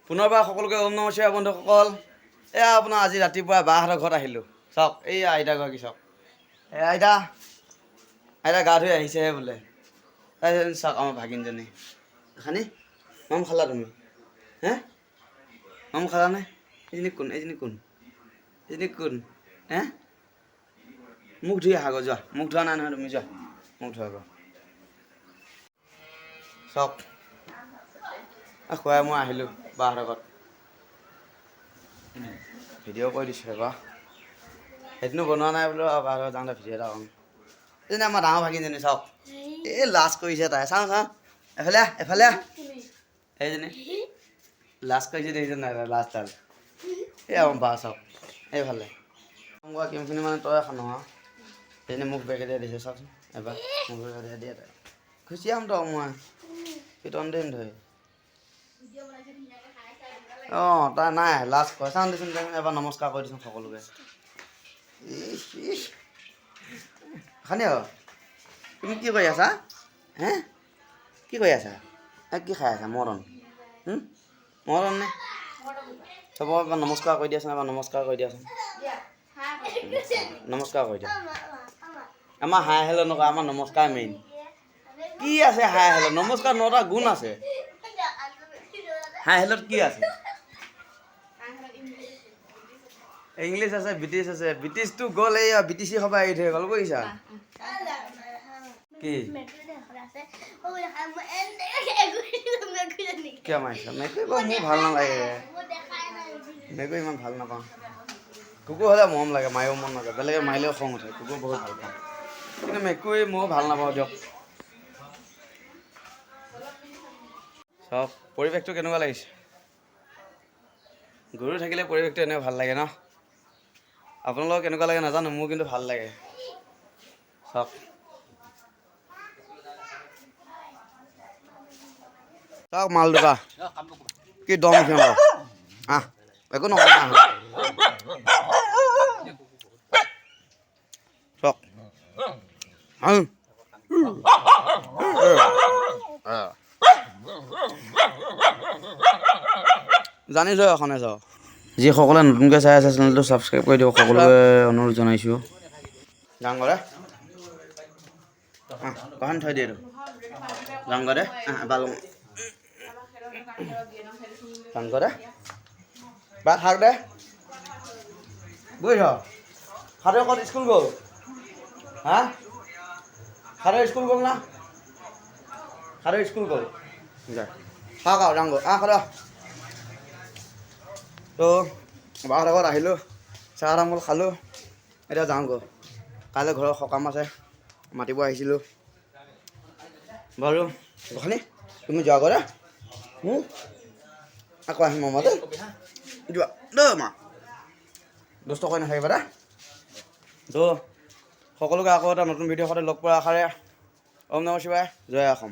পুনৰবাৰ সকলোকে ওম নমঃ শিৱায় বন্ধুসকল। এয়া আপোনাৰ আজি ৰাতিপুৱা বাহঁতৰ ঘৰত আহিলোঁ। চাওক এই আইতাগৰাকী চাওক, এই আইতা গা ধুই আহিছেহে বোলে। তাৰপিছত চাওক আমাৰ ভাগিনজনী খানি মম খালা তুমি? হে মম খালানে? এইজনী কোন? এইজনী কোন? হে মুখ ধুই আহাগৈ যোৱা। মুখ ধোৱা নাই নহয় তুমি, যোৱা মুখ ধোৱাগৈ। চাওক খুৱাই মই আহিলোঁ বাহঁতৰ ঘৰত। ভিডিঅ' কৰি দিছোঁ এবাৰ, সেইদিনো বনোৱা নাই বোলো আৰু বাহঁতৰ ঘৰত যাওঁতে ভিডিঅ' এটা কৰোঁ। এইজনী আমাৰ ডাঙৰ ভাগিনজনী চাওক, এই লাজ কৰিছে তাই। চাওঁ এফালে এইজনী লাজ কৰিছে দেখিছে নাই তাই লাজডাল। এই আমাৰ বা চাওক এইফালে কিমানখিনি মানে তই এখন নহয়। সেইজনী মোক বেগেদিয়াই দিছে চাওকচোন এবাৰ, মোক বেগেদিয়াই দিয়ে তাই। খুচিয়াম তই মই পিটন দিম ধৰি। অঁ তাই নাই লাজ কৰে। চাওঁ দেচোন এবাৰ নমস্কাৰ কৰি দিচোন সকলোকে। খানি আৰু তুমি কি কৰি আছা? হে কি কৰি আছা? কি খাই আছা? মৰ্টন মৰ্টন নে? চবক এবাৰ নমস্কাৰ কৰি দিয়াচোন, এবাৰ নমস্কাৰ কৰি দিয়াচোন, নমস্কাৰ কৰি দিয়া। আমাৰ হাই হেল্ল' নকয়, আমাৰ নমস্কাৰ মেইন। কি আছে হাই হেল্ল'? নমস্কাৰ 9টা গুণ আছে। হাই হেল্ল'ত কি আছে? ইংলিছ আছে, ব্ৰিটিছ আছে। ব্ৰিটিছটো গ'ল, এই BTC সবাই এৰি থৈ গ'ল বুজিছা। কি কিয় মাৰিছা? মেকুৰী বাৰু মোৰ ভাল নালাগে, মেকুৰী ইমান ভাল নাপাওঁ। কুকুৰ হ'লে মৰম লাগে, মাৰিব মন নাযায়। বেলেগে মাৰিলেও খং উঠে, কুকুৰ বহুত ভাল পাওঁ। কিন্তু মেকুৰী ময়ো ভাল নাপাওঁ দিয়ক। চব পৰিৱেশটো কেনেকুৱা লাগিছে? গৰু থাকিলে পৰিৱেশটো এনেও ভাল লাগে ন। আপোনালোকৰ কেনেকুৱা লাগে নাজানো, মোৰ কিন্তু ভাল লাগে। চাওক চাওক মাল দুটা কি দম সিহঁতৰ। একো নকওঁ চাওক জানিছোঁ এখনে চাওক। যিসকলে নতুনকৈ চাই আছে চেনেলটো ছাবস্ক্ৰাইব কৰি দিব, সকলোকে অনুৰোধ জনাইছোঁ। ডাঙৰে কখন থৈ দিয়ে ডাঙৰে বালুং ডাঙৰে বা থাক দে বুজিছ। সাধু ক'ত স্কুল গ'ল? হা সাধু স্কুল গ'ল না? সাধু স্কুল গ'ল থাক আৰু ডাঙৰ সাধু। তো বাহঁতৰ ঘৰত আহিলোঁ, চাহ তামোল খালোঁ, এতিয়া যাওঁগৈ। কাইলৈ ঘৰৰ সকাম আছে, মাতিব আহিছিলোঁ বাৰু। খালি তুমি যোৱা কৰে আকৌ আহিম মাতে যোৱা দেই মা, দুষ্ট কৰি নাথাকিবা দে। তো সকলোকে আকৌ এটা নতুন ভিডিঅ' সৈতে লগ পোৱাৰ আশাৰে ওম নমঃ শিৱায়, জয় অসম।